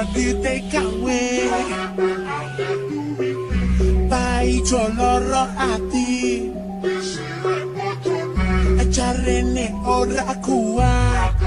di te kawe pai loro ati acarene ora kuat